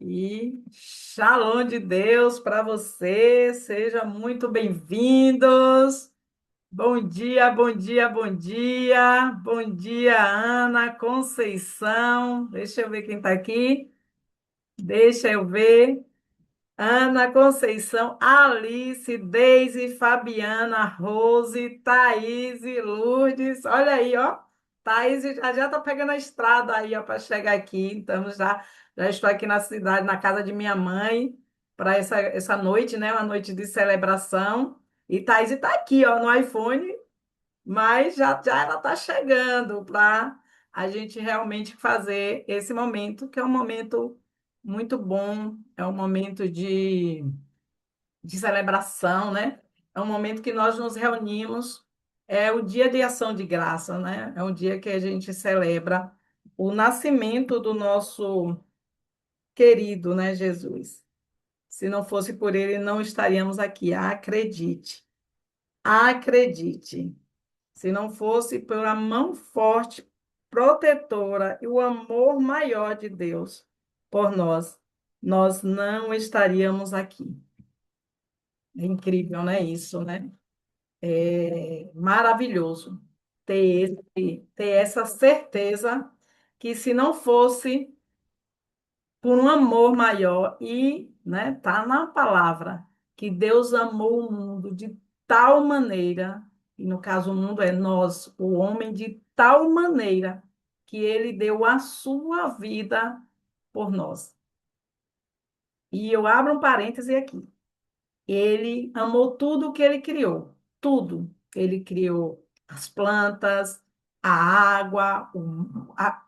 E Shalom de Deus para você, seja muito bem-vindos. Bom dia, bom dia, bom dia. Bom dia, Ana Conceição. Deixa eu ver quem está aqui. Deixa eu ver. Ana Conceição, Alice, Deise, Fabiana, Rose, Thaís e Lourdes. Olha aí, ó. Thaís já está pegando a estrada aí, ó, para chegar aqui. Então, já estou aqui na cidade, na casa de minha mãe, para essa noite, né? Uma noite de celebração. E Thaís está aqui, ó, no iPhone, mas já ela está chegando para a gente realmente fazer esse momento, que é um momento muito bom, é um momento de celebração, né? É um momento que nós nos reunimos, é o dia de ação de graça, né? É um dia que a gente celebra o nascimento do nosso querido, né, Jesus. Se não fosse por ele, não estaríamos aqui. Acredite, acredite. Se não fosse pela mão forte, protetora e o amor maior de Deus por nós, nós não estaríamos aqui. É incrível, né? Isso, né? É maravilhoso ter essa certeza que se não fosse por um amor maior e, né, tá na palavra que Deus amou o mundo de tal maneira, e no caso o mundo é nós, o homem, de tal maneira que ele deu a sua vida por nós. E eu abro um parêntese aqui. Ele amou tudo o que ele criou, tudo. Ele criou as plantas, a água,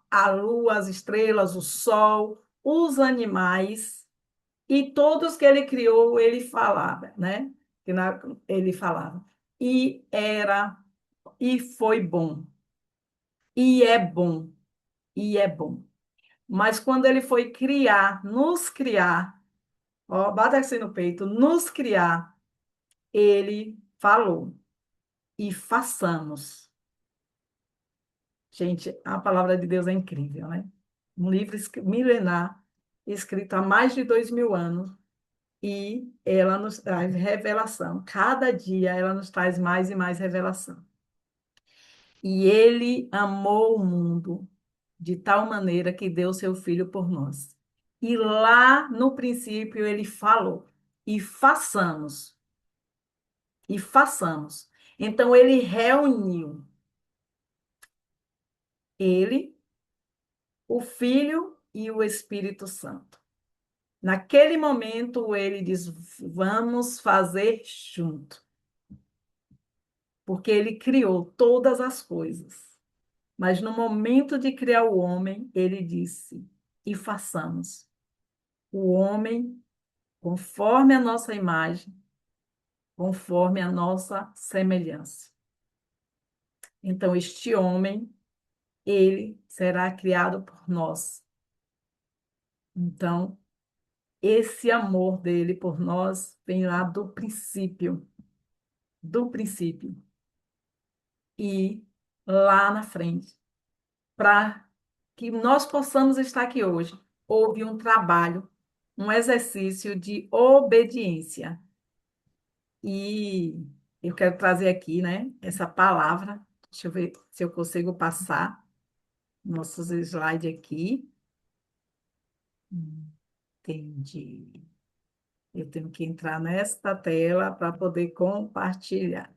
a lua, as estrelas, o sol, os animais, e todos que ele criou, ele falava, né? Ele falava. E era, e foi bom, e é bom, e é bom. Mas quando ele foi criar, nos criar, ó, bata assim no peito, nos criar, ele falou, e façamos. Gente, a palavra de Deus é incrível, né? Um livro milenar, escrito há mais de 2000 anos, e ela nos traz revelação. Cada dia ela nos traz mais e mais revelação. E ele amou o mundo de tal maneira que deu seu filho por nós. E lá no princípio ele falou: e façamos, e façamos. Então ele reuniu ele, o Filho e o Espírito Santo. Naquele momento ele diz: vamos fazer junto, porque ele criou todas as coisas. Mas no momento de criar o homem, ele disse: e façamos o homem conforme a nossa imagem, conforme a nossa semelhança. Então, este homem, ele será criado por nós. Então, esse amor dele por nós vem lá do princípio, do princípio. E lá na frente, para que nós possamos estar aqui hoje, houve um trabalho, um exercício de obediência. E eu quero trazer aqui, né, essa palavra. Deixa eu ver se eu consigo passar nossos slides aqui. Entendi. Eu tenho que entrar nesta tela para poder compartilhar.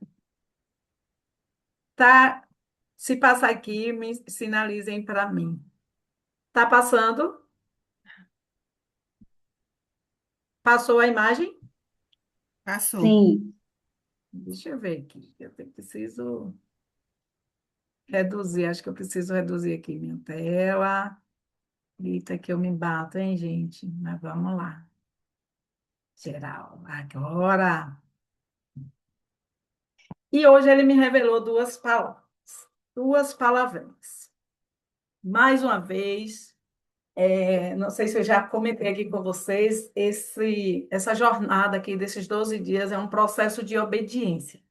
Tá? Se passar aqui, me sinalizem para mim. Tá passando? Passou a imagem? Passou. Sim, Deixa eu ver aqui. Preciso reduzir. Acho que eu preciso reduzir aqui minha tela. Eita, que eu me bato, hein, gente? Mas vamos lá. Geral, agora. E hoje ele me revelou duas palavras. Duas palavrinhas. Mais uma vez, não sei se eu já comentei aqui com vocês, essa jornada aqui desses 12 dias é um processo de obediência.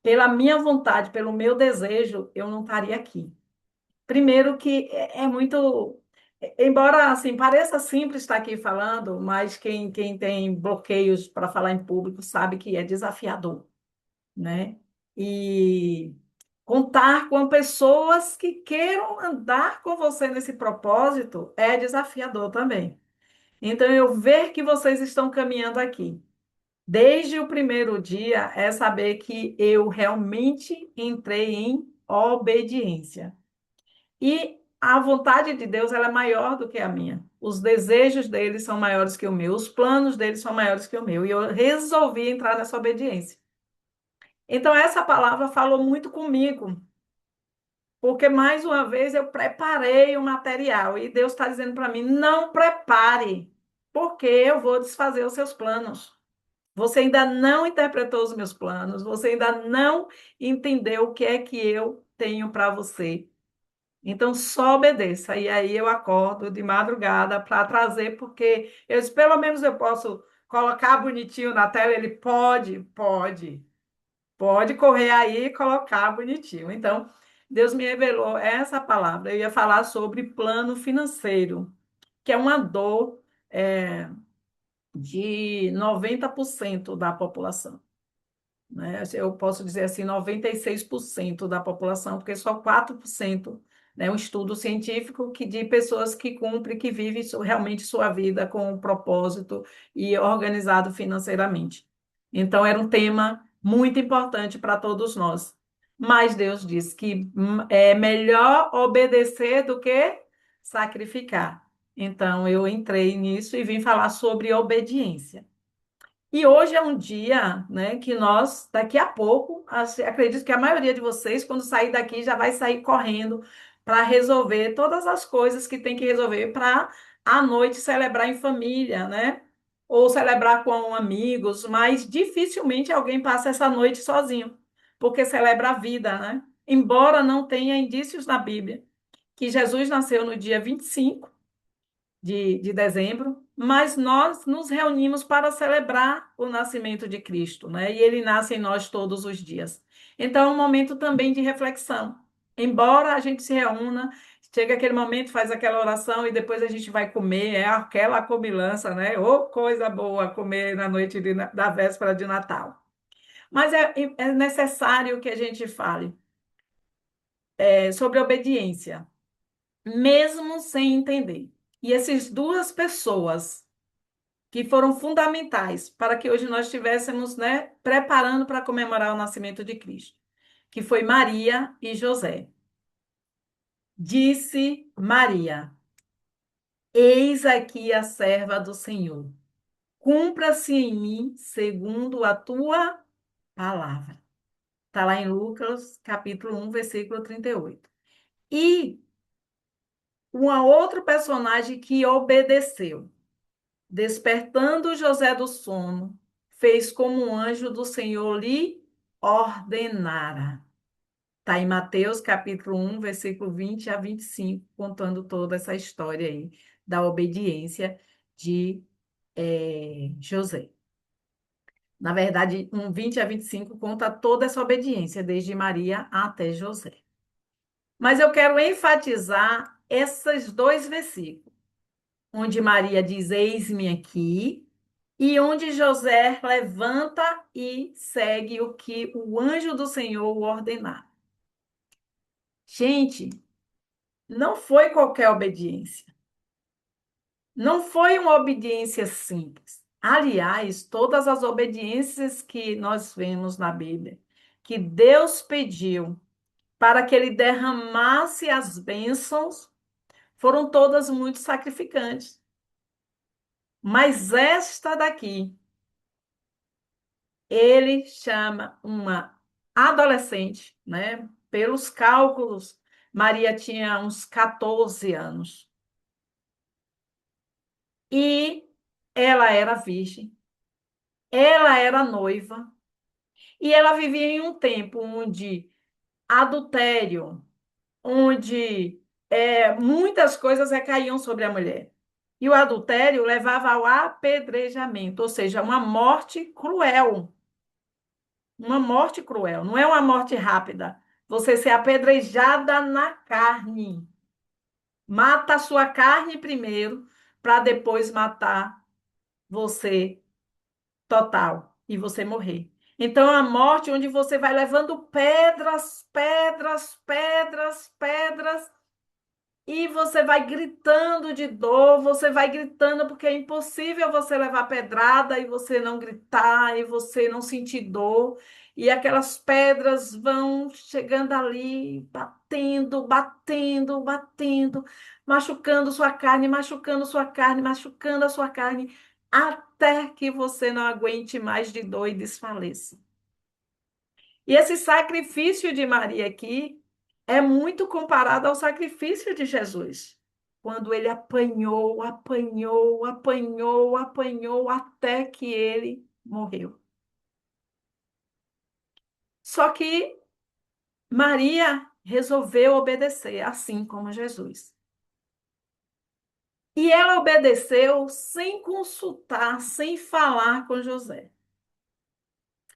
Pela minha vontade, pelo meu desejo, eu não estaria aqui. Primeiro que é muito. embora assim pareça simples estar aqui falando, mas quem tem bloqueios para falar em público sabe que é desafiador, né? E contar com pessoas que queiram andar com você nesse propósito é desafiador também. Então, eu ver que vocês estão caminhando aqui, desde o primeiro dia, é saber que eu realmente entrei em obediência. E a vontade de Deus, ela é maior do que a minha. Os desejos dele são maiores que o meu, os planos dele são maiores que o meu. E eu resolvi entrar nessa obediência. Então, essa palavra falou muito comigo, porque mais uma vez eu preparei o material e Deus está dizendo para mim: não prepare, porque eu vou desfazer os seus planos. Você ainda não interpretou os meus planos, você ainda não entendeu o que é que eu tenho para você. Então, só obedeça. E aí eu acordo de madrugada para trazer, porque eu disse, pelo menos eu posso colocar bonitinho na tela. Ele pode correr aí e colocar bonitinho. Então, Deus me revelou essa palavra. Eu ia falar sobre plano financeiro, que é uma dor de 90% da população, né? Eu posso dizer assim, 96% da população, porque só 4%, né? Um estudo científico que de pessoas que cumprem, que vivem realmente sua vida com um propósito e organizado financeiramente. Então, era um tema muito importante para todos nós. Mas Deus disse que é melhor obedecer do que sacrificar. Então, eu entrei nisso e vim falar sobre obediência. E hoje é um dia, né, que nós, daqui a pouco, acredito que a maioria de vocês, quando sair daqui, já vai sair correndo para resolver todas as coisas que tem que resolver para à noite celebrar em família, né? Ou celebrar com amigos, mas dificilmente alguém passa essa noite sozinho, porque celebra a vida, né? Embora não tenha indícios na Bíblia que Jesus nasceu no dia 25 de dezembro, mas nós nos reunimos para celebrar o nascimento de Cristo, né? E ele nasce em nós todos os dias. Então, é um momento também de reflexão. Embora a gente se reúna, chega aquele momento, faz aquela oração e depois a gente vai comer, é aquela comilança, né? Ô, coisa boa comer na noite da véspera de Natal. Mas é necessário que a gente fale sobre obediência, mesmo sem entender. E essas duas pessoas que foram fundamentais para que hoje nós estivéssemos, né, preparando para comemorar o nascimento de Cristo, que foi Maria e José. Disse Maria: Eis aqui a serva do Senhor. Cumpra-se em mim segundo a tua palavra. Está lá em Lucas, capítulo 1, versículo 38. E uma outra personagem que obedeceu. Despertando José do sono, fez como um anjo do Senhor lhe ordenara. Está em Mateus capítulo 1, versículo 20 a 25, contando toda essa história aí da obediência de José. Na verdade, 20 a 25 conta toda essa obediência, desde Maria até José. Mas eu quero enfatizar esses dois versículos, onde Maria diz: Eis-me aqui, e onde José levanta e segue o que o anjo do Senhor o ordenar. Gente, não foi qualquer obediência. Não foi uma obediência simples. Aliás, todas as obediências que nós vemos na Bíblia, que Deus pediu para que ele derramasse as bênçãos, foram todas muito sacrificantes. Mas esta daqui, ele chama uma adolescente, né? Pelos cálculos, Maria tinha uns 14 anos. E ela era virgem, ela era noiva, e ela vivia em um tempo onde adultério, onde muitas coisas recaíam sobre a mulher. E o adultério levava ao apedrejamento, ou seja, uma morte cruel. Uma morte cruel, não é uma morte rápida. Você ser apedrejada na carne. Mata a sua carne primeiro, para depois matar você total e você morrer. Então, a morte onde você vai levando pedras, pedras, pedras, pedras, e você vai gritando de dor, você vai gritando, porque é impossível você levar pedrada e você não gritar, e você não sentir dor. E aquelas pedras vão chegando ali, batendo, batendo, batendo, machucando sua carne, machucando sua carne, machucando a sua carne, até que você não aguente mais de dor e desfaleça. E esse sacrifício de Maria aqui é muito comparado ao sacrifício de Jesus, quando ele apanhou, apanhou, apanhou, apanhou até que ele morreu. Só que Maria resolveu obedecer, assim como Jesus. E ela obedeceu sem consultar, sem falar com José.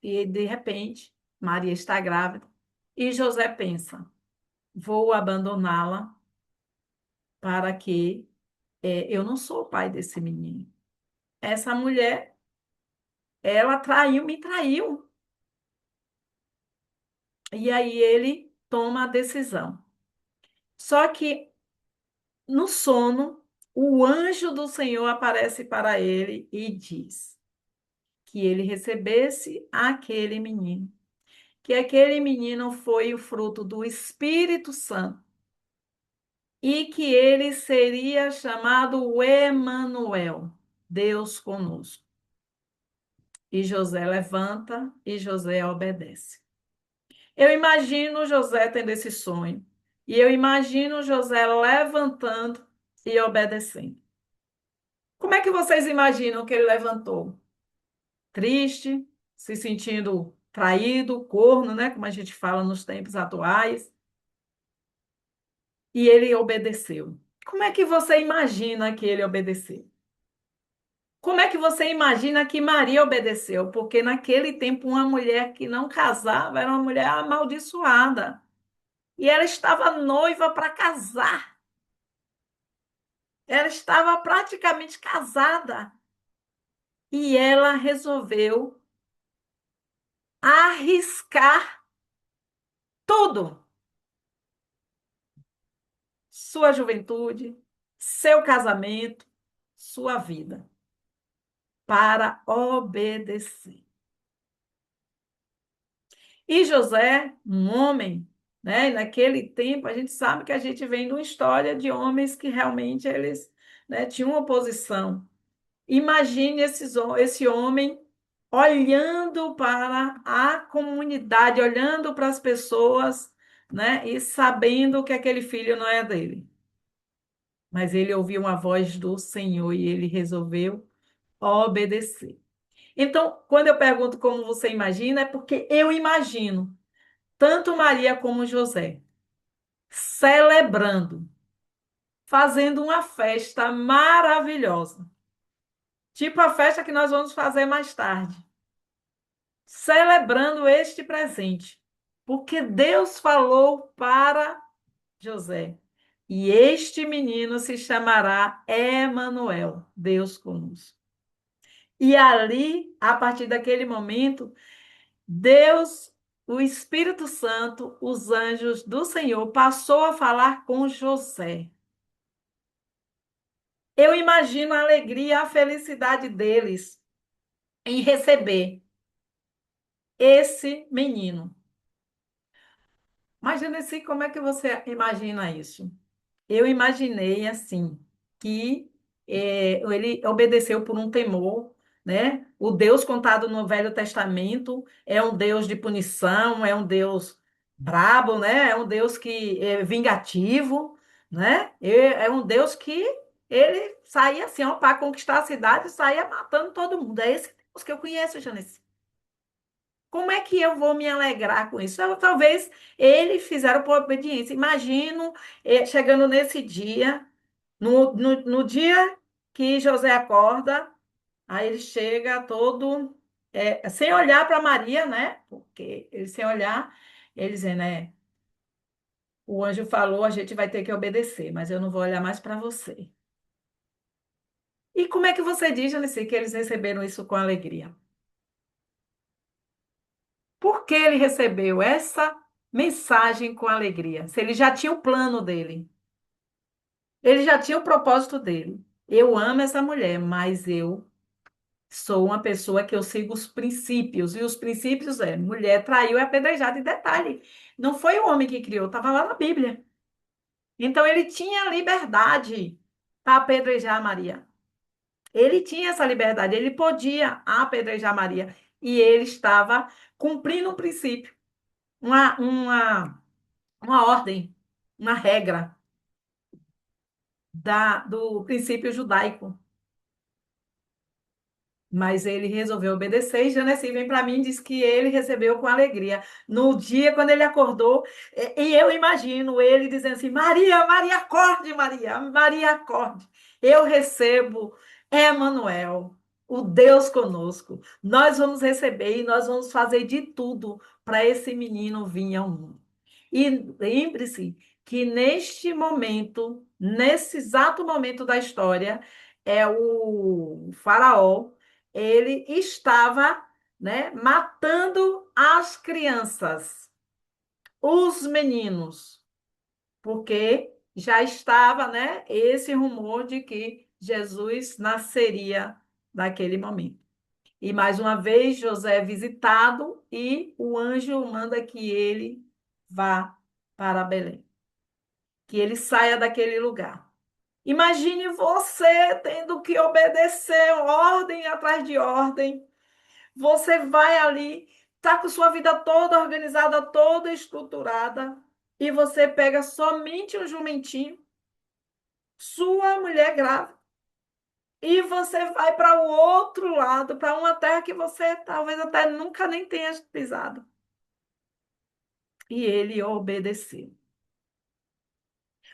E de repente, Maria está grávida e José pensa: vou abandoná-la para que eu não sou o pai desse menino. Essa mulher, ela traiu, me traiu. E aí ele toma a decisão. Só que no sono, o anjo do Senhor aparece para ele e diz que ele recebesse aquele menino, que aquele menino foi o fruto do Espírito Santo e que ele seria chamado Emanuel, Deus conosco. E José levanta e José obedece. Eu imagino José tendo esse sonho. E eu imagino José levantando e obedecendo. Como é que vocês imaginam que ele levantou? Triste, se sentindo traído, corno, né? Como a gente fala nos tempos atuais. E ele obedeceu. Como é que você imagina que ele obedeceu? Como é que você imagina que Maria obedeceu? Porque naquele tempo uma mulher que não casava era uma mulher amaldiçoada. E ela estava noiva para casar. Ela estava praticamente casada. E ela resolveu arriscar tudo: sua juventude, seu casamento, sua vida, para obedecer. E José, um homem, né? Naquele tempo, a gente sabe que a gente vem de uma história de homens que realmente eles, né, tinham oposição. Imagine esse homem olhando para a comunidade, olhando para as pessoas, né, e sabendo que aquele filho não é dele. Mas ele ouviu uma voz do Senhor e ele resolveu obedecer. Então, quando eu pergunto como você imagina, é porque eu imagino tanto Maria como José celebrando, fazendo uma festa maravilhosa, tipo a festa que nós vamos fazer mais tarde, celebrando este presente, porque Deus falou para José: e este menino se chamará Emanuel, Deus conosco. E ali, a partir daquele momento, Deus, o Espírito Santo, os anjos do Senhor, passou a falar com José. Eu imagino a alegria, a felicidade deles em receber esse menino. Imagina assim, como é que você imagina isso? Eu imaginei assim que ele obedeceu por um temor, né? O Deus contado no Velho Testamento é um Deus de punição, é um Deus brabo, né? É um Deus que é vingativo, né? É um Deus que ele saía assim, ó, para conquistar a cidade, saía matando todo mundo. É esse Deus que eu conheço, Janice. Como é que eu vou me alegrar com isso? Talvez eles fizeram por obediência. Imagino chegando nesse dia, no dia que José acorda, aí ele chega todo, sem olhar para Maria, né? Porque ele sem olhar, ele dizendo, né? O anjo falou, a gente vai ter que obedecer, mas eu não vou olhar mais para você. E como é que você diz, Janice, que eles receberam isso com alegria? Por que ele recebeu essa mensagem com alegria? Se ele já tinha o plano dele, ele já tinha o propósito dele. Eu amo essa mulher, mas eu sou uma pessoa que eu sigo os princípios. E os princípios é: mulher traiu é apedrejada. E detalhe, não foi o homem que criou, estava lá na Bíblia. Então ele tinha liberdade para apedrejar Maria. Ele tinha essa liberdade, ele podia apedrejar Maria. E ele estava cumprindo um princípio, uma, uma, uma ordem, uma regra do princípio judaico. Mas ele resolveu obedecer, e Janesi vem para mim e diz que ele recebeu com alegria. No dia, quando ele acordou, e eu imagino ele dizendo assim: Maria, Maria, acorde, Maria, Maria, acorde. Eu recebo Emanuel, o Deus conosco. Nós vamos receber e nós vamos fazer de tudo para esse menino vir ao mundo. E lembre-se que neste momento, nesse exato momento da história, é o faraó ele estava, né, matando as crianças, os meninos, porque já estava, né, esse rumor de que Jesus nasceria naquele momento. E mais uma vez José é visitado e o anjo manda que ele vá para Belém, que ele saia daquele lugar. Imagine você tendo que obedecer ordem atrás de ordem. Você vai ali, tá com sua vida toda organizada, toda estruturada, e você pega somente um jumentinho, sua mulher grávida, e você vai para o outro lado, para uma terra que você talvez até nunca nem tenha pisado. E ele obedeceu.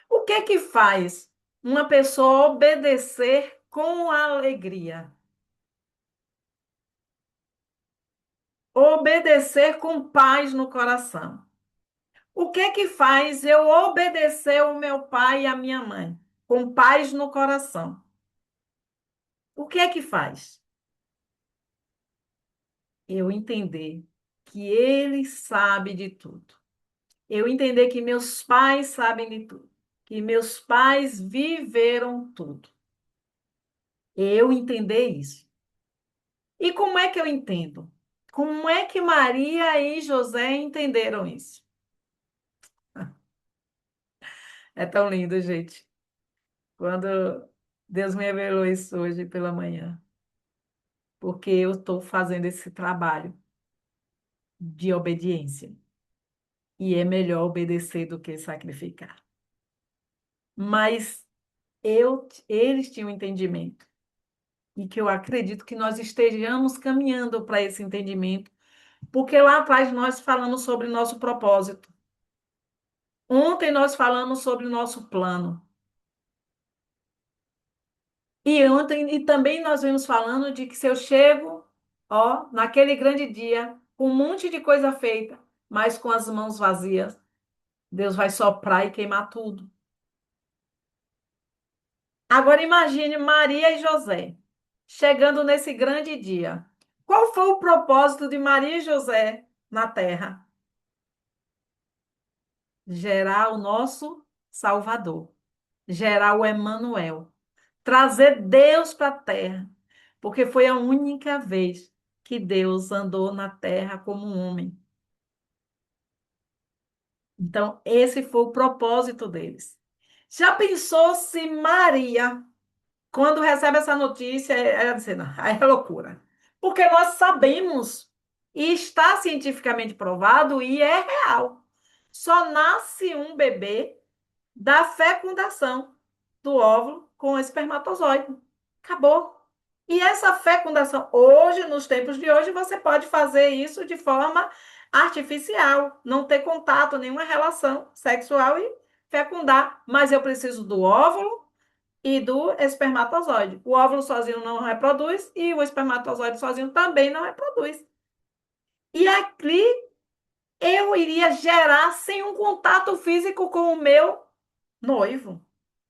O que que faz uma pessoa obedecer com alegria? Obedecer com paz no coração. O que que faz eu obedecer o meu pai e a minha mãe? Com paz no coração. O que é que faz? Eu entender que ele sabe de tudo. Eu entender que meus pais sabem de tudo. Que meus pais viveram tudo. Eu entender isso. E como é que eu entendo? Como é que Maria e José entenderam isso? É tão lindo, gente. Quando Deus me revelou isso hoje pela manhã. Porque eu estou fazendo esse trabalho de obediência. E é melhor obedecer do que sacrificar. Mas eles tinham entendimento. E que eu acredito que nós estejamos caminhando para esse entendimento, porque lá atrás nós falamos sobre nosso propósito. Ontem nós falamos sobre o nosso plano. E ontem e também nós vimos falando de que se eu chego, ó, naquele grande dia, com um monte de coisa feita, mas com as mãos vazias, Deus vai soprar e queimar tudo. Agora imagine Maria e José chegando nesse grande dia. Qual foi o propósito de Maria e José na terra? Gerar o nosso Salvador, gerar o Emanuel, trazer Deus para a terra, porque foi a única vez que Deus andou na terra como um homem. Então, esse foi o propósito deles. Já pensou se Maria quando recebe essa notícia, ela diz, não, aí é loucura. Porque nós sabemos, e está cientificamente provado, e é real. Só nasce um bebê da fecundação do óvulo com o espermatozoide. Acabou. E essa fecundação, hoje, nos tempos de hoje, você pode fazer isso de forma artificial, não ter contato, nenhuma relação sexual e fecundar. Mas eu preciso do óvulo e do espermatozoide. O óvulo sozinho não reproduz e o espermatozoide sozinho também não reproduz. E ali eu iria gerar sem um contato físico com o meu noivo.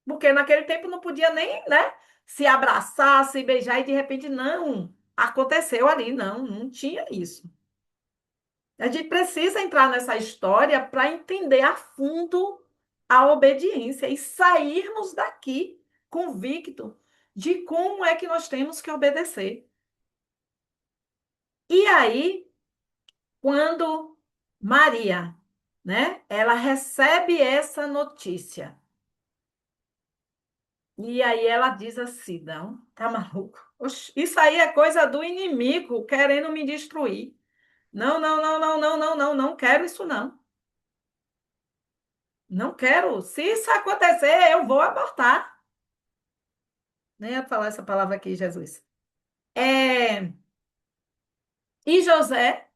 Porque naquele tempo não podia nem, né, se abraçar, se beijar e de repente não. Aconteceu ali, não, não tinha isso. A gente precisa entrar nessa história para entender a fundo a obediência e sairmos daqui convicto de como é que nós temos que obedecer. E aí, quando Maria, né, ela recebe essa notícia, e aí ela diz assim: não, tá maluco? Oxe, isso aí é coisa do inimigo querendo me destruir. Não, não, não, não, não, não, não, não quero isso não. Não quero. Se isso acontecer, eu vou abortar. Nem ia falar essa palavra aqui, Jesus. É... E José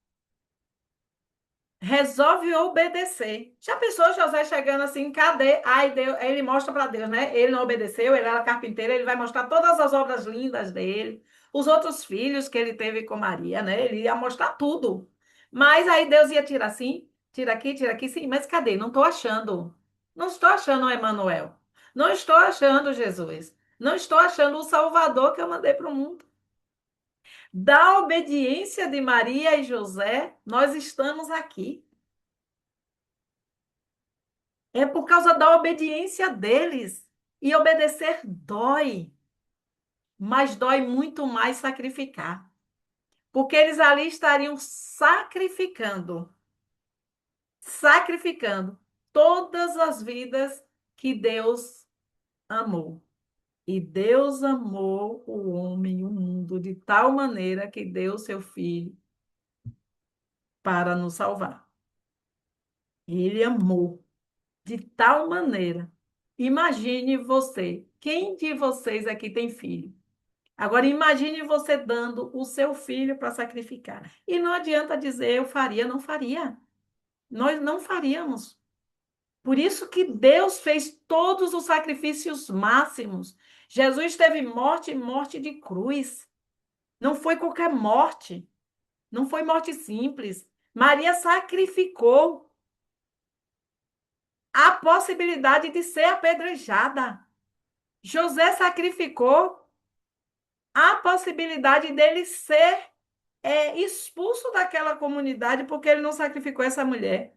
resolve obedecer. Já pensou José chegando assim, cadê? Ai, Deus, ele mostra para Deus, né? Ele não obedeceu, ele era carpinteiro, ele vai mostrar todas as obras lindas dele, os outros filhos que ele teve com Maria, né? Ele ia mostrar tudo. Mas aí Deus ia tirar assim, tira aqui, sim, mas cadê? Não estou achando. Não estou achando o Emanuel. Não estou achando Jesus. Não estou achando o Salvador que eu mandei para o mundo. Da obediência de Maria e José, nós estamos aqui. É por causa da obediência deles. E obedecer dói, mas dói muito mais sacrificar. Porque eles ali estariam sacrificando todas as vidas que Deus amou. E Deus amou o homem e o mundo de tal maneira que deu seu filho para nos salvar. Ele amou de tal maneira. Imagine você, quem de vocês aqui tem filho? Agora imagine você dando o seu filho para sacrificar. E não adianta dizer eu faria, não faria. Nós não faríamos. Por isso que Deus fez todos os sacrifícios máximos. Jesus teve morte e morte de cruz. Não foi qualquer morte. Não foi morte simples. Maria sacrificou a possibilidade de ser apedrejada. José sacrificou a possibilidade dele ser expulso daquela comunidade porque ele não sacrificou essa mulher.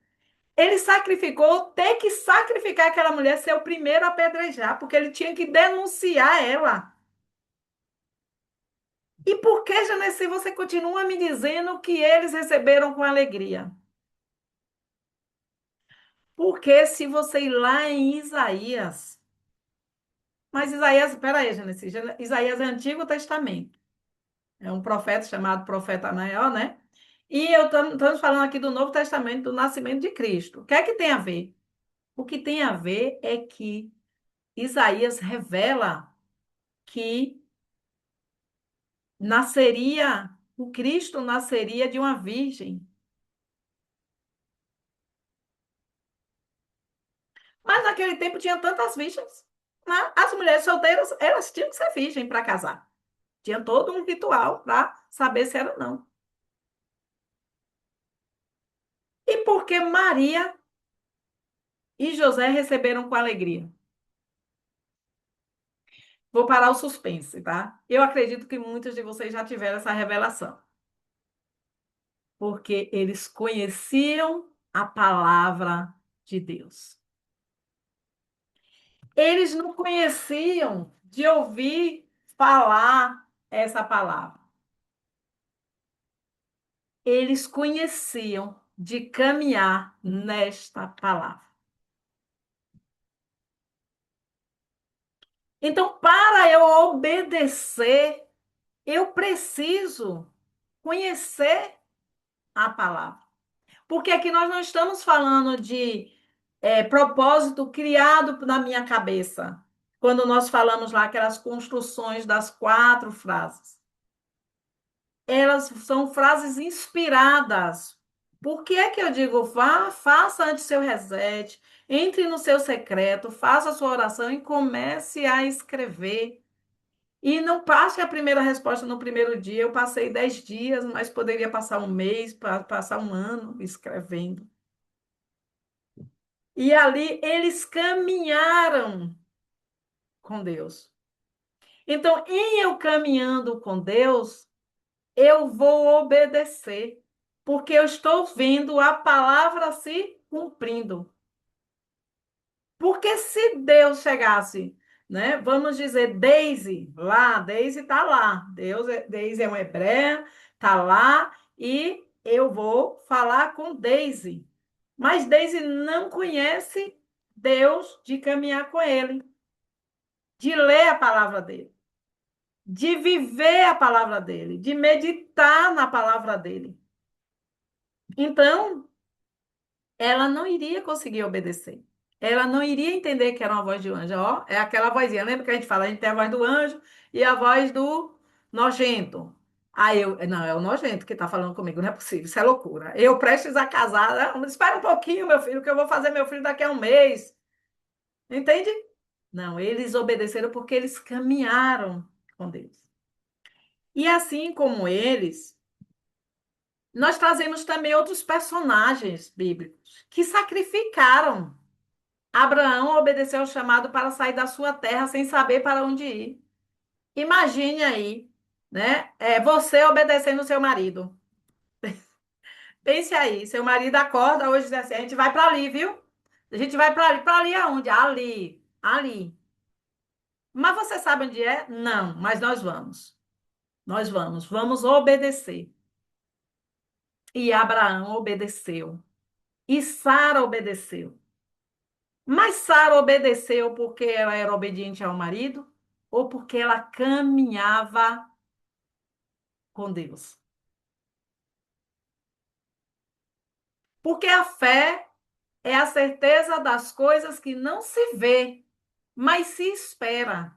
Ele sacrificou ter que sacrificar aquela mulher, ser o primeiro a apedrejar, porque ele tinha que denunciar ela. E por que, Janeci, você continua me dizendo que eles receberam com alegria? Porque se você ir lá em Isaías, mas Isaías, peraí, Janeci, Isaías é Antigo Testamento. É um profeta chamado profeta maior, né? E estamos falando aqui do Novo Testamento, do nascimento de Cristo. O que é que tem a ver? O que tem a ver é que Isaías revela que o Cristo nasceria de uma virgem. Mas naquele tempo tinha tantas virgens, né? As mulheres solteiras, elas tinham que ser virgem para casar. Tinha todo um ritual para saber se era ou não. E por que Maria e José receberam com alegria? Vou parar o suspense, tá? Eu acredito que muitos de vocês já tiveram essa revelação. Porque eles conheciam a palavra de Deus. Eles não conheciam de ouvir falar essa palavra. Eles conheciam de caminhar nesta palavra. Então, para eu obedecer, eu preciso conhecer a palavra. Porque aqui nós não estamos falando de propósito criado na minha cabeça. Quando nós falamos lá aquelas construções das 4 frases. Elas são frases inspiradas. Por que é que eu digo, vá, faça antes seu reset, entre no seu secreto, faça a sua oração e comece a escrever. E não passe a primeira resposta no primeiro dia. Eu passei 10 dias, mas poderia passar um mês, passar um ano escrevendo. E ali eles caminharam com Deus. Então, em eu caminhando com Deus, eu vou obedecer, porque eu estou vendo a palavra se cumprindo. Porque se Deus chegasse, né? Vamos dizer, Deise está lá. Deise é uma hebreia, está lá, e eu vou falar com Deise. Mas Deise não conhece Deus de caminhar com ele, de ler a palavra dele, de viver a palavra dele, de meditar na palavra dele. Então, ela não iria conseguir obedecer. Ela não iria entender que era uma voz de anjo. Ó, é aquela vozinha. Lembra que a gente fala? A gente tem a voz do anjo e a voz do nojento. Aí eu, não, é o nojento que está falando comigo, não é possível, isso é loucura. Eu prestes a casar, não, espera um pouquinho, meu filho, que eu vou fazer meu filho daqui a um mês. Entende? Não, eles obedeceram porque eles caminharam com Deus. E assim como eles, nós trazemos também outros personagens bíblicos que sacrificaram. Abraão obedeceu ao chamado para sair da sua terra sem saber para onde ir. Imagine aí, né? Você obedecendo o seu marido. Pense aí, seu marido acorda hoje e diz assim: a gente vai para ali, viu? A gente vai para ali aonde? Ali, ali. Mas você sabe onde é? Não, mas nós vamos. Nós vamos obedecer. E Abraão obedeceu. E Sara obedeceu. Mas Sara obedeceu porque ela era obediente ao marido ou porque ela caminhava com Deus? Porque a fé é a certeza das coisas que não se vê, mas se espera.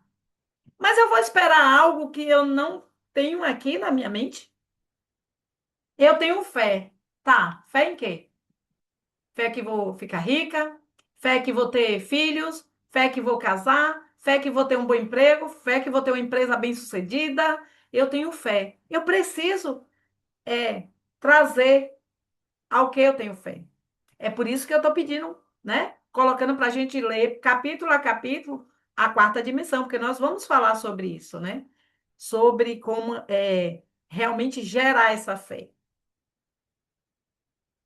Mas eu vou esperar algo que eu não tenho aqui na minha mente? Eu tenho fé. Tá, fé em quê? Fé que vou ficar rica, fé que vou ter filhos, fé que vou casar, fé que vou ter um bom emprego, fé que vou ter uma empresa bem-sucedida. Eu tenho fé. Eu preciso trazer ao que eu tenho fé. É por isso que eu estou pedindo, né? Colocando para a gente ler capítulo a capítulo a quarta dimensão, porque nós vamos falar sobre isso, né? Sobre como realmente gerar essa fé.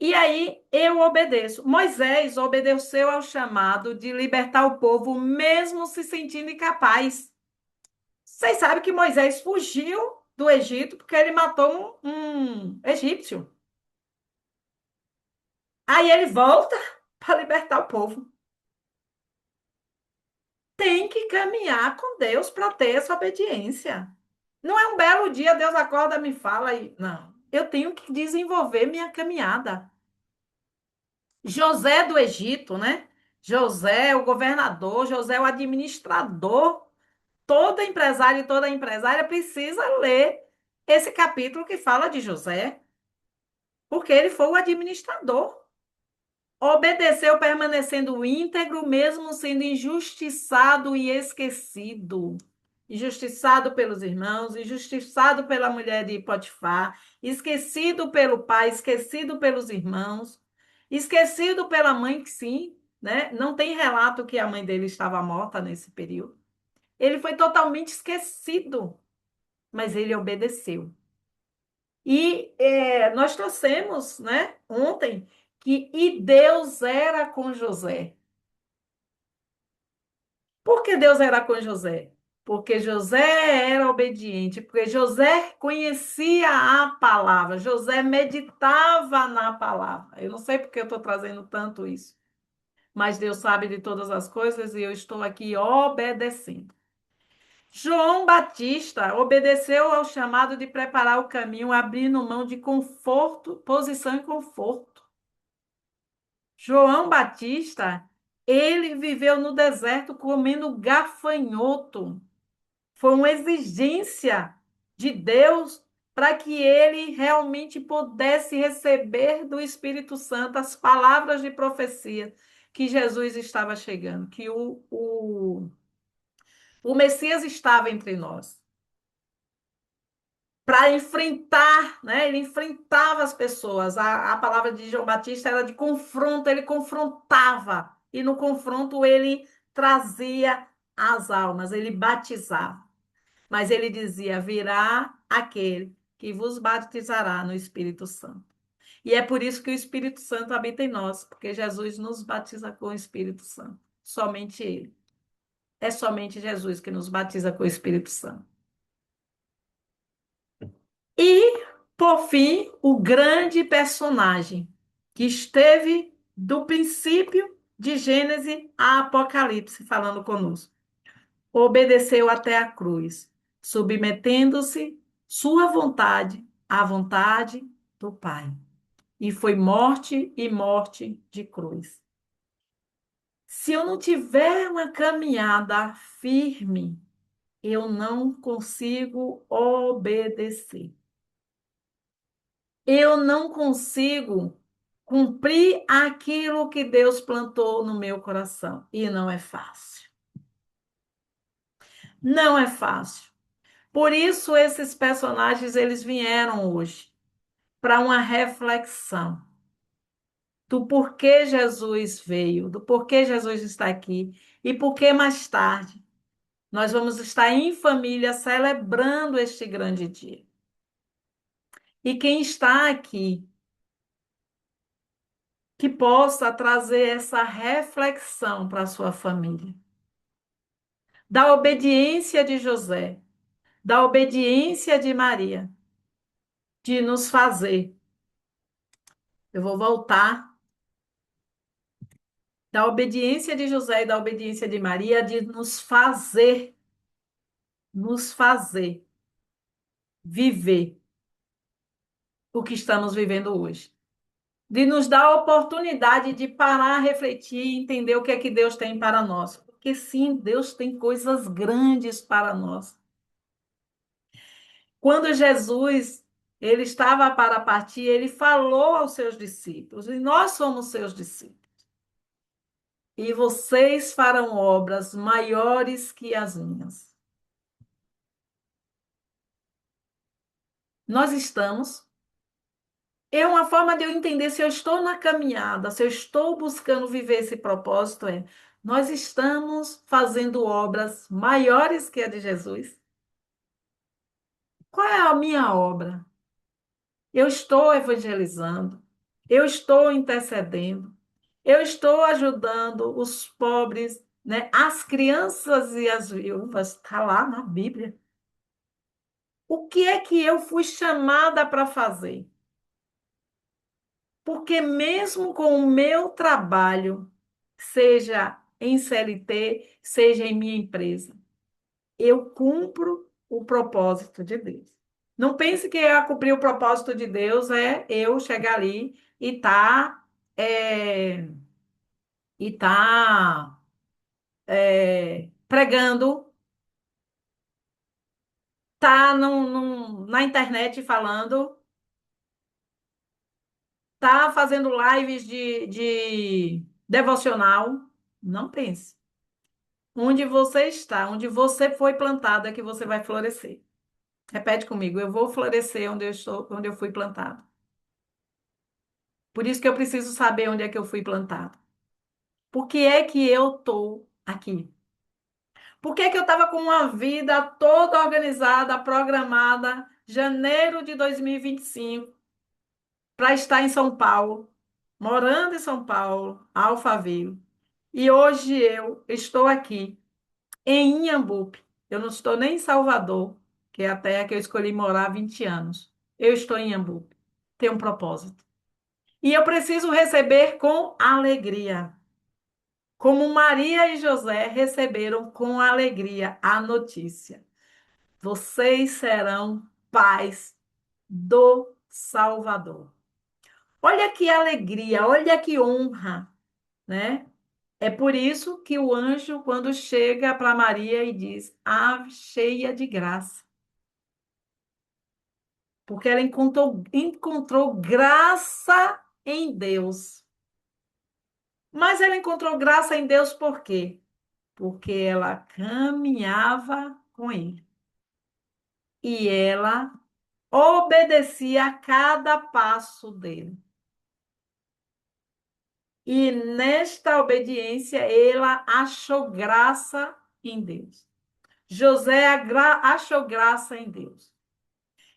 E aí eu obedeço. Moisés obedeceu ao chamado de libertar o povo, mesmo se sentindo incapaz. Vocês sabem que Moisés fugiu do Egito porque ele matou um egípcio. Aí ele volta para libertar o povo. Tem que caminhar com Deus para ter essa obediência. Não é um belo dia, Deus acorda, me fala e. Não. Eu tenho que desenvolver minha caminhada. José do Egito, né? José, o governador, José, o administrador. Todo empresário e toda empresária precisa ler esse capítulo que fala de José, porque ele foi o administrador. Obedeceu permanecendo íntegro, mesmo sendo injustiçado e esquecido. Injustiçado pelos irmãos, injustiçado pela mulher de Potifar, esquecido pelo pai, esquecido pelos irmãos, esquecido pela mãe, que sim, né? Não tem relato que a mãe dele estava morta nesse período. Ele foi totalmente esquecido, mas ele obedeceu. E nós trouxemos, né, ontem, que e Deus era com José. Por que Deus era com José? Porque José era obediente, porque José conhecia a palavra, José meditava na palavra. Eu não sei porque eu estou trazendo tanto isso, mas Deus sabe de todas as coisas e eu estou aqui obedecendo. João Batista obedeceu ao chamado de preparar o caminho, abrindo mão de conforto, posição e conforto. João Batista, ele viveu no deserto comendo gafanhoto. Foi uma exigência de Deus para que ele realmente pudesse receber do Espírito Santo as palavras de profecia que Jesus estava chegando, que o Messias estava entre nós. para enfrentar, né? Ele enfrentava as pessoas. A palavra de João Batista era de confronto, ele confrontava. E no confronto ele trazia as almas, ele batizava. Mas ele dizia: virá aquele que vos batizará no Espírito Santo. E é por isso que o Espírito Santo habita em nós, porque Jesus nos batiza com o Espírito Santo. Somente ele. É somente Jesus que nos batiza com o Espírito Santo. E, por fim, o grande personagem que esteve do princípio de Gênesis a Apocalipse falando conosco. Obedeceu até a cruz, submetendo-se sua vontade à vontade do Pai. E foi morte e morte de cruz. Se eu não tiver uma caminhada firme, eu não consigo obedecer. Eu não consigo cumprir aquilo que Deus plantou no meu coração. E não é fácil. Não é fácil. Por isso esses personagens eles vieram hoje para uma reflexão do porquê Jesus veio, do porquê Jesus está aqui e porquê mais tarde nós vamos estar em família celebrando este grande dia. E quem está aqui que possa trazer essa reflexão para a sua família, da obediência de José, da obediência de Maria, de nos fazer. Eu vou voltar da obediência de José e da obediência de Maria, de nos fazer viver o que estamos vivendo hoje. De nos dar a oportunidade de parar, refletir e entender o que é que Deus tem para nós. Porque sim, Deus tem coisas grandes para nós. Quando Jesus ele estava para partir, ele falou aos seus discípulos, e nós somos seus discípulos. E vocês farão obras maiores que as minhas. Nós estamos. É uma forma de eu entender se eu estou na caminhada, se eu estou buscando viver esse propósito, nós estamos fazendo obras maiores que a de Jesus. Qual é a minha obra? Eu estou evangelizando, eu estou intercedendo, eu estou ajudando os pobres, né? As crianças e as viúvas, está lá na Bíblia. O que é que eu fui chamada para fazer? Porque mesmo com o meu trabalho, seja em CLT, seja em minha empresa, eu cumpro o propósito de Deus. Não pense que cumprir o propósito de Deus é eu chegar ali e é, tá pregando, tá na internet falando, tá fazendo lives de devocional. Não pense. Onde você está, onde você foi plantado, é que você vai florescer. Repete comigo, eu vou florescer onde eu estou, onde eu fui plantado. Por isso que eu preciso saber onde é que eu fui plantado. Por que é que eu estou aqui? Por que é que eu estava com uma vida toda organizada, programada, janeiro de 2025, para estar em São Paulo, morando em São Paulo, Alphaville. E hoje eu estou aqui em Inhambupe. Eu não estou nem em Salvador, que é a terra que eu escolhi morar há 20 anos. Eu estou em Inhambupe. Tem um propósito. E eu preciso receber com alegria. Como Maria e José receberam com alegria a notícia. Vocês serão pais do Salvador. Olha que alegria, olha que honra, né? É por isso que o anjo, quando chega para Maria e diz, Ave cheia de graça, porque ela encontrou graça em Deus. Mas ela encontrou graça em Deus por quê? Porque ela caminhava com ele. E ela obedecia a cada passo dele. E nesta obediência, ela achou graça em Deus. José achou graça em Deus.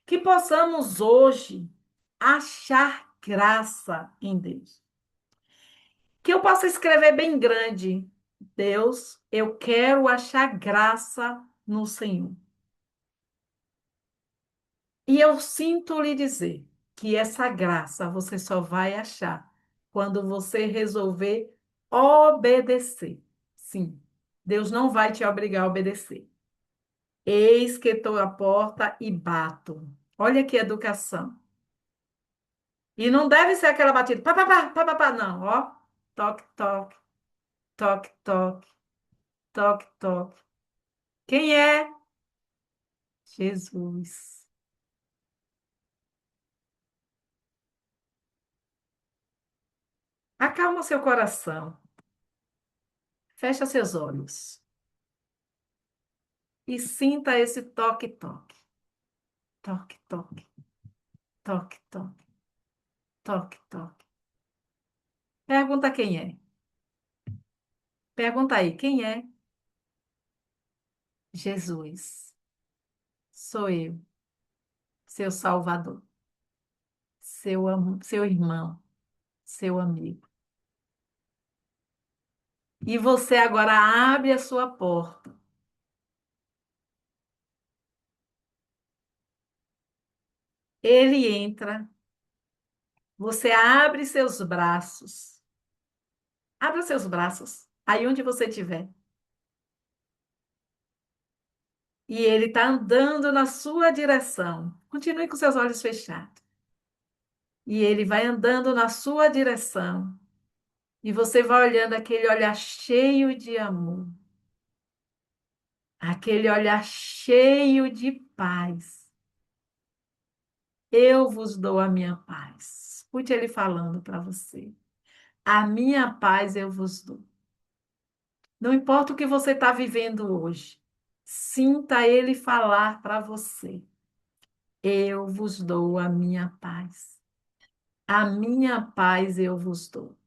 Que possamos hoje achar graça em Deus. Que eu possa escrever bem grande: Deus, eu quero achar graça no Senhor. E eu sinto lhe dizer que essa graça você só vai achar quando você resolver obedecer. Sim, Deus não vai te obrigar a obedecer. Eis que estou à porta e bato. Olha que educação. E não deve ser aquela batida, pá, pá, pá, pá, pá, pá, não, ó. Toque, toque, toque, toque, toque, toque. Quem é? Jesus. Acalma seu coração. Fecha seus olhos. E sinta esse toque, toque, toque, toque, toque, toque, toque, toque. Pergunta quem é. Pergunta aí, quem é? Jesus. Sou eu, seu Salvador, seu irmão, seu amigo. E você agora abre a sua porta. Ele entra, você abre seus braços. Abra seus braços, aí onde você estiver. E ele está andando na sua direção. Continue com seus olhos fechados. E ele vai andando na sua direção. E você vai olhando aquele olhar cheio de amor. Aquele olhar cheio de paz. Eu vos dou a minha paz. Escute ele falando para você. A minha paz eu vos dou. Não importa o que você está vivendo hoje. Sinta ele falar para você. Eu vos dou a minha paz. A minha paz eu vos dou.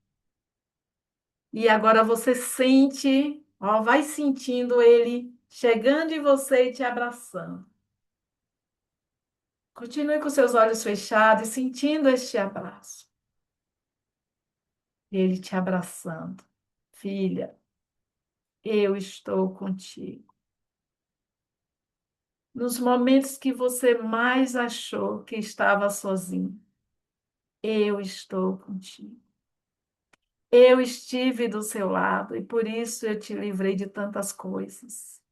E agora você sente, ó, vai sentindo ele chegando em você e te abraçando. Continue com seus olhos fechados e sentindo este abraço. Ele te abraçando. Filha, eu estou contigo. Nos momentos que você mais achou que estava sozinho, eu estou contigo. Eu estive do seu lado e por isso eu te livrei de tantas coisas.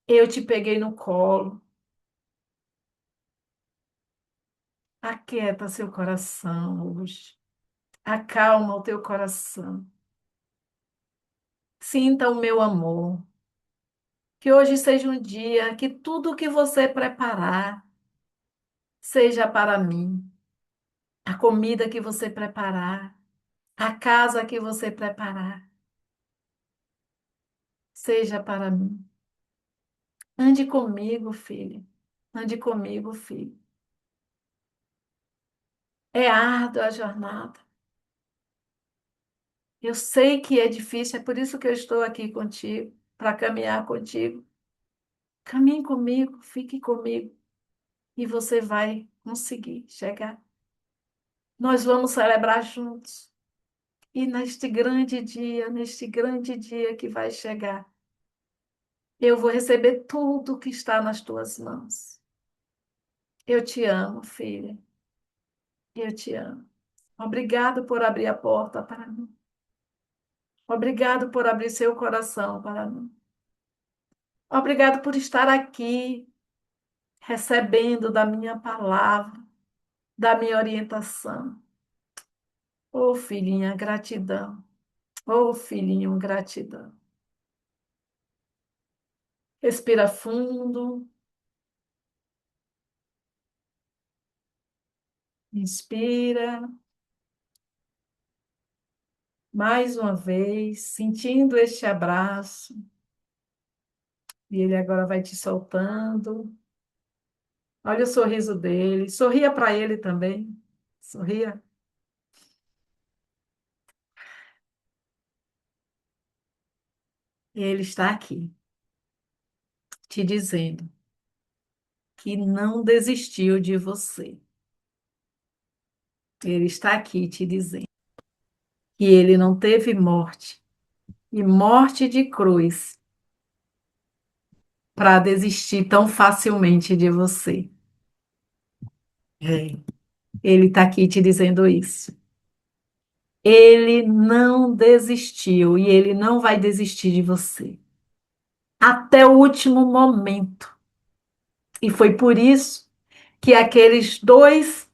Eu te peguei no colo. Aquieta seu coração hoje. Acalma o teu coração. Sinta o meu amor. Que hoje seja um dia que tudo que você preparar seja para mim. A comida que você preparar, a casa que você preparar, seja para mim. Ande comigo, filho. Ande comigo, filho. É árdua a jornada. Eu sei que é difícil, é por isso que eu estou aqui contigo, para caminhar contigo. Caminhe comigo, fique comigo, e você vai conseguir chegar. Nós vamos celebrar juntos. E neste grande dia que vai chegar, eu vou receber tudo que está nas tuas mãos. Eu te amo, filha. Eu te amo. Obrigado por abrir a porta para mim. Obrigado por abrir seu coração para mim. Obrigado por estar aqui, recebendo da minha palavra, da minha orientação. Oh, filhinha, gratidão. Oh, filhinho, gratidão. Respira fundo. Inspira. Mais uma vez, sentindo este abraço. E ele agora vai te soltando. Olha o sorriso dele. Sorria para ele também. Sorria. Ele está aqui, te dizendo que não desistiu de você. Ele está aqui te dizendo que ele não teve morte e morte de cruz para desistir tão facilmente de você. É, ele está aqui te dizendo isso. Ele não desistiu e ele não vai desistir de você até o último momento. E foi por isso que aqueles dois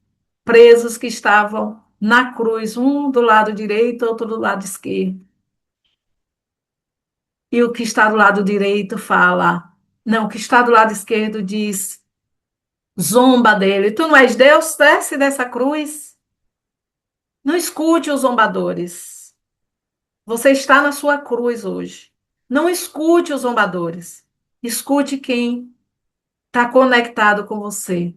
presos que estavam na cruz, um do lado direito, outro do lado esquerdo, e o que está do lado direito fala, não, o que está do lado esquerdo diz, zomba dele, tu não és Deus, desce dessa cruz. Não escute os zombadores. Você está na sua cruz hoje. Não escute os zombadores. Escute quem está conectado com você.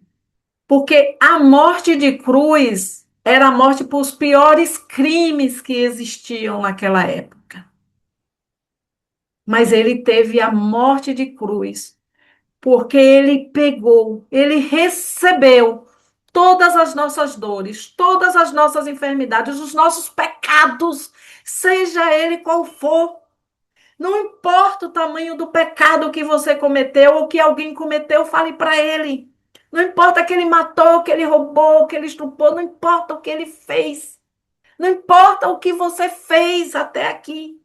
Porque a morte de cruz era a morte por os piores crimes que existiam naquela época. Mas ele teve a morte de cruz, porque ele pegou, ele recebeu todas as nossas dores, todas as nossas enfermidades, os nossos pecados, seja ele qual for. Não importa o tamanho do pecado que você cometeu ou que alguém cometeu, fale para ele. Não importa que ele matou, que ele roubou, que ele estuprou, não importa o que ele fez. Não importa o que você fez até aqui.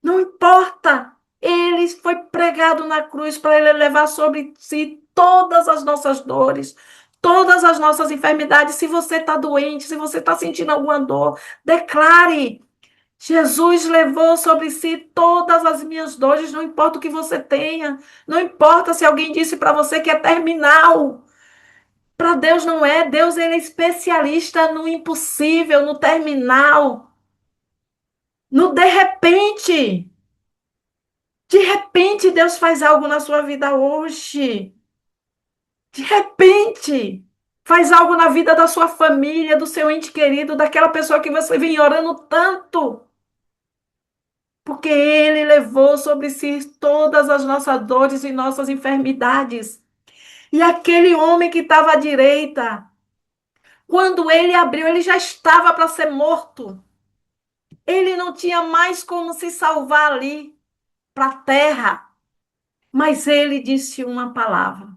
Não importa. Ele foi pregado na cruz para ele levar sobre si todas as nossas dores, todas as nossas enfermidades. Se você está doente, se você está sentindo alguma dor, declare. Jesus levou sobre si todas as minhas dores, não importa o que você tenha, não importa se alguém disse para você que é terminal. Para Deus não é, Deus ele é especialista no impossível, no terminal, no de repente. De repente Deus faz algo na sua vida hoje. De repente faz algo na vida da sua família, do seu ente querido, daquela pessoa que você vem orando tanto. Porque ele levou sobre si todas as nossas dores e nossas enfermidades. E aquele homem que estava à direita, quando ele abriu, ele já estava para ser morto. Ele não tinha mais como se salvar ali para a terra. Mas ele disse uma palavra: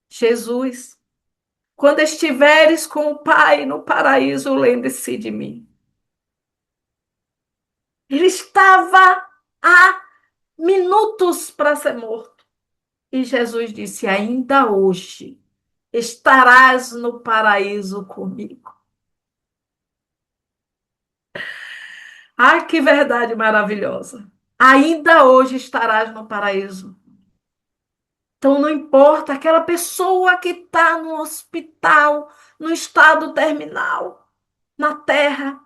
Jesus, quando estiveres com o Pai no paraíso, lembre-se de mim. Ele estava há minutos para ser morto. E Jesus disse: ainda hoje estarás no paraíso comigo. Ai, que verdade maravilhosa. Ainda hoje estarás no paraíso. Então, não importa aquela pessoa que está no hospital, no estado terminal, na terra,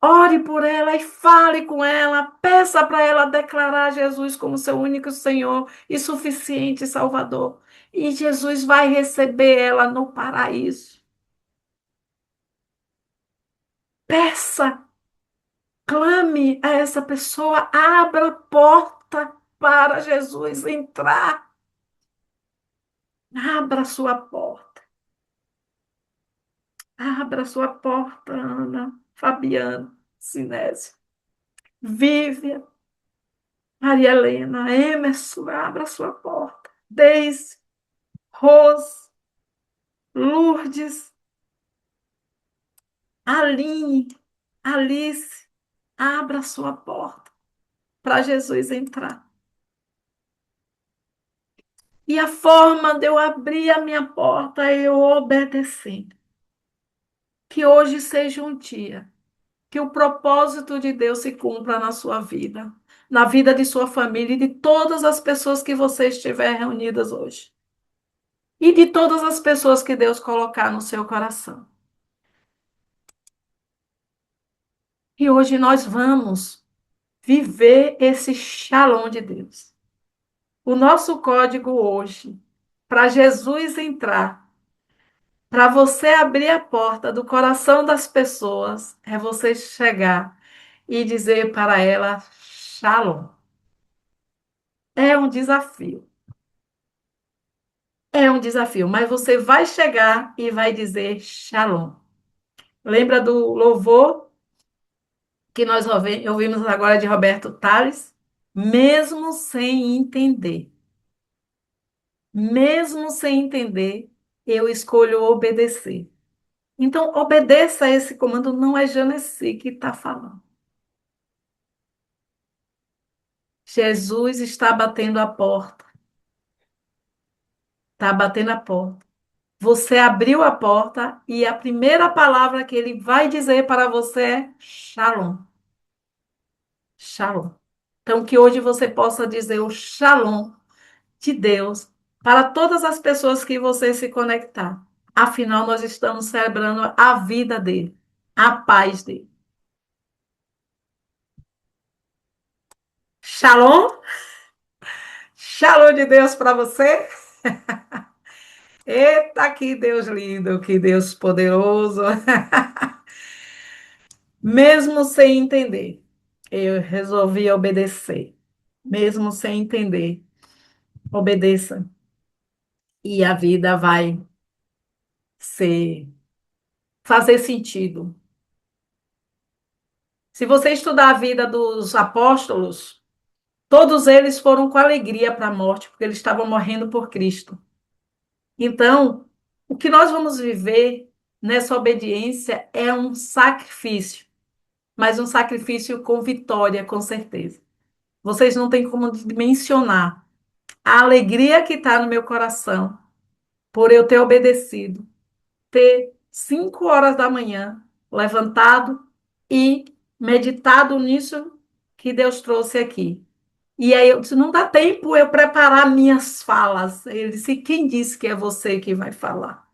ore por ela e fale com ela, peça para ela declarar Jesus como seu único Senhor e suficiente Salvador. E Jesus vai receber ela no paraíso. Peça, clame a essa pessoa, abra a porta para Jesus entrar. Abra a sua porta. Abra a sua porta, Ana, Fabiano, Sinésio, Vivian, Maria Helena, Emerson, abra a sua porta. Deise, Rose, Lourdes, Aline, Alice, abra a sua porta para Jesus entrar. E a forma de eu abrir a minha porta é eu obedecendo. Que hoje seja um dia que o propósito de Deus se cumpra na sua vida, na vida de sua família e de todas as pessoas que você estiver reunidas hoje. E de todas as pessoas que Deus colocar no seu coração. E hoje nós vamos viver esse shalom de Deus. O nosso código hoje, para Jesus entrar, para você abrir a porta do coração das pessoas, é você chegar e dizer para ela Shalom. É um desafio. É um desafio, mas você vai chegar e vai dizer Shalom. Lembra do louvor que nós ouvimos agora de Roberto Tales? Mesmo sem entender, mesmo sem entender, eu escolho obedecer. Então, obedeça a esse comando, não é Janesi que está falando. Jesus está batendo a porta, está batendo a porta. Você abriu a porta e a primeira palavra que ele vai dizer para você é Shalom. Shalom. Então, que hoje você possa dizer o Shalom de Deus para todas as pessoas que você se conectar. Afinal, nós estamos celebrando a vida dele, a paz dele. Shalom, shalom de Deus para você. Eita, que Deus lindo, que Deus poderoso. Mesmo sem entender, eu resolvi obedecer. Mesmo sem entender, obedeça. E a vida vai ser, fazer sentido. Se você estudar a vida dos apóstolos, todos eles foram com alegria para a morte, porque eles estavam morrendo por Cristo. Então, o que nós vamos viver nessa obediência é um sacrifício, mas um sacrifício com vitória, com certeza. Vocês não têm como mencionar a alegria que está no meu coração por eu ter obedecido, ter 5 horas da manhã levantado e meditado nisso que Deus trouxe aqui. E aí eu disse, não dá tempo eu preparar minhas falas. Ele disse, quem disse que é você que vai falar?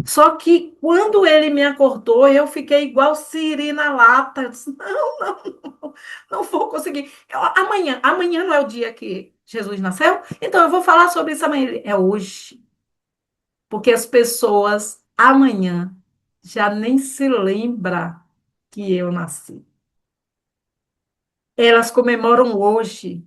Só que quando ele me acordou, eu fiquei igual siri na lata. Eu disse, não vou conseguir. Amanhã não é o dia que Jesus nasceu? Então eu vou falar sobre isso amanhã. É hoje. Porque as pessoas amanhã já nem se lembra que eu nasci. Elas comemoram hoje.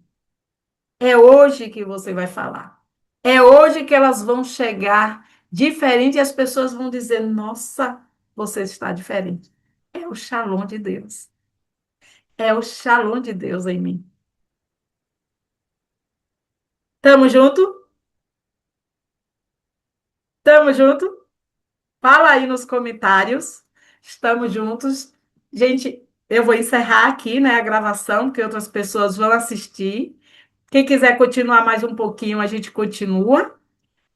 É hoje que você vai falar. É hoje que elas vão chegar diferente e as pessoas vão dizer: Nossa, você está diferente. É o Shalom de Deus. É o Shalom de Deus em mim. Tamo junto? Tamo junto? Fala aí nos comentários. Estamos juntos. Gente, eu vou encerrar aqui, né, a gravação, porque outras pessoas vão assistir. Quem quiser continuar mais um pouquinho, a gente continua.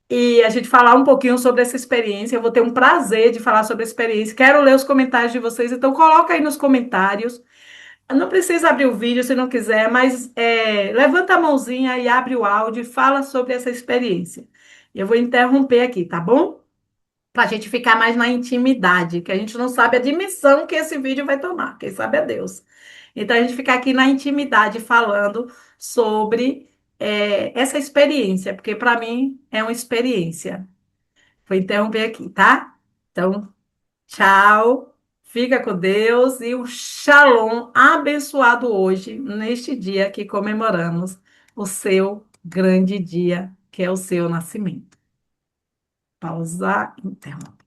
E a gente falar um pouquinho sobre essa experiência. Eu vou ter um prazer de falar sobre a experiência. Quero ler os comentários de vocês, então coloca aí nos comentários. Não precisa abrir o vídeo se não quiser, mas levanta a mãozinha e abre o áudio e fala sobre essa experiência. Eu vou interromper aqui, tá bom? Para a gente ficar mais na intimidade, que a gente não sabe a dimensão que esse vídeo vai tomar, quem sabe é Deus. Então, a gente fica aqui na intimidade falando sobre essa experiência, porque para mim é uma experiência. Vou interromper aqui, tá? Então, tchau, fica com Deus e o Shalom abençoado hoje, neste dia que comemoramos o seu grande dia, que é o seu nascimento. Pausa, interromper.